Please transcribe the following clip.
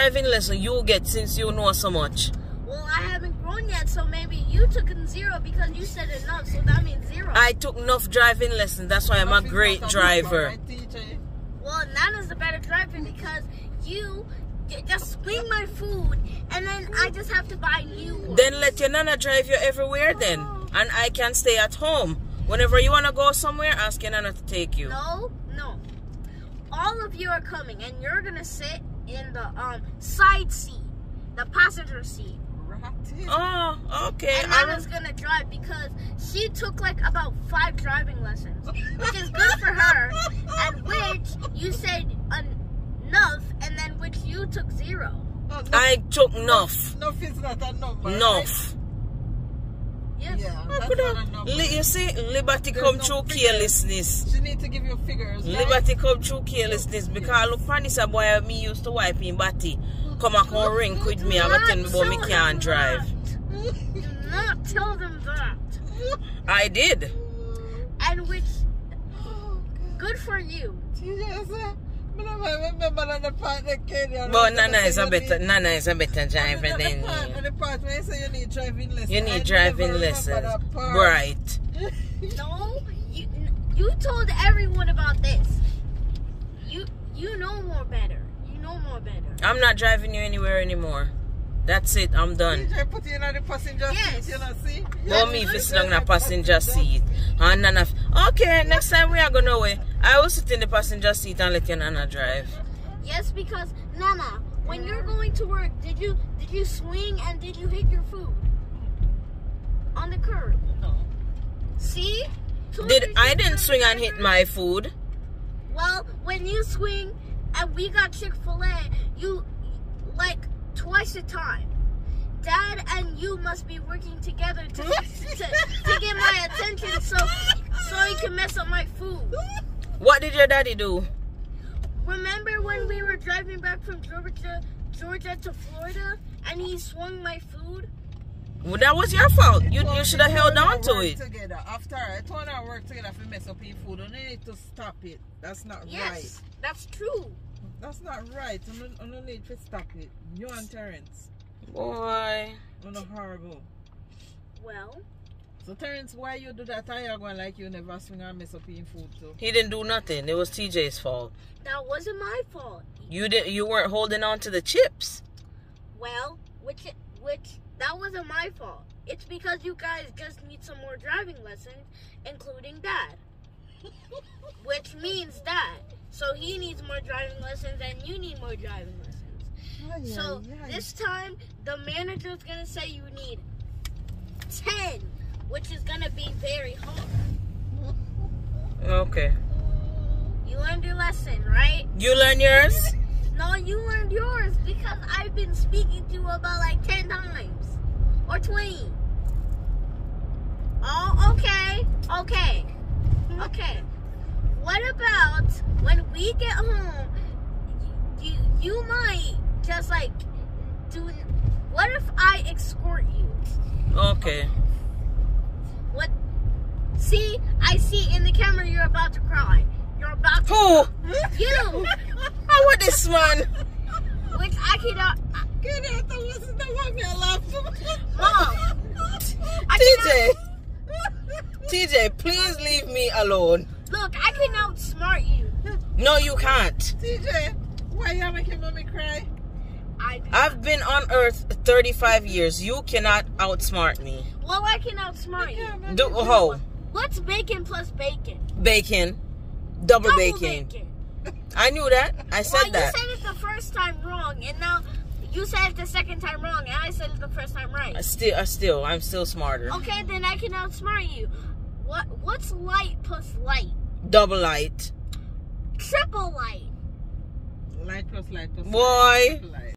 driving lesson you get since you know so much? Well, I haven't grown yet, so maybe you took in 0 because you said enough, so that means 0. I took enough driving lessons. That's why I'm a great driver. Well, Nana's the better driver because you just swing my food, and then I just have to buy new ones. Then let your Nana drive you everywhere then. And I can stay at home. Whenever you want to go somewhere, ask your Nana to take you. No. All of you are coming, and you're going to sit in the side seat, the passenger seat. Oh, okay. And Nana's going to drive because she took like about 5 driving lessons, which is good for her, and which you said enough, and then which you took 0. I took enough. Enough is not a number. Enough. Yes. Yeah, you see, liberty come through carelessness. She need to give you figures. Right? Liberty come through carelessness because look, Panis a boy me used to wipe in body. Come and come ring with me and tell me about me can't drive. Do not tell them that. I did. And which, good for you. But Nana is a better driver than you. The part where you say you need driving lessons. You need driving lessons. Right. No, you told everyone about this. You know more better. You know more better. I'm not driving you anywhere anymore. That's it. I'm done. TJ put you in the passenger seat, you know, see? Well, me if it's not in the passenger seat. And Nana, okay, next time we are going away, I will sit in the passenger seat and let your Nana drive. Yes, because Nana, when you're going to work, did you swing and did you hit your food on the curb? No. See? I didn't swing and hit my food. Well, when you swing and we got Chick-fil-A, you like twice the time. Dad and you must be working together to get my attention so you can mess up my food. What did your daddy do? Remember when we were driving back from Georgia to Florida and he swung my food? Well, that was your fault. You should have held on to it. Together. After I told her work together if we mess up your food, you need to stop it. That's not right. Yes, that's true. That's not right. I don't need to stop it. You and Terrence. Boy. You're not horrible. Well. So Terrence, why you do that? I going like you never swing and mess up your food too. He didn't do nothing. It was TJ's fault. That wasn't my fault. You weren't holding on to the chips. Well, which that wasn't my fault. It's because you guys just need some more driving lessons, including Dad. Which means Dad. So he needs more driving lessons and you need more driving lessons. So this time, the manager's going to say you need 10, which is going to be very hard. Okay. You learned your lesson, right? You learned yours? No, you learned yours because I've been speaking to you about like 10 times. Or 20. Oh, okay. What about when we get home, you might just like what if I escort you? Okay. What? See, I see in the camera you're about to cry. You're about to Who? You. How about this man? Which I cannot. Mom. TJ, please leave me alone. Look, I can outsmart you. No, you can't. TJ, why you making mommy cry? I've been on Earth 35 years. You cannot outsmart me. Well, I can outsmart you. How? What's bacon plus bacon? Bacon. Double bacon. I knew that. I said that. You said it the first time wrong, and now you said it the second time wrong, and I said it the first time right. I'm still smarter. Okay, then I can outsmart you. What's light plus light? Double light. Triple light. Light plus light plus Boy. light.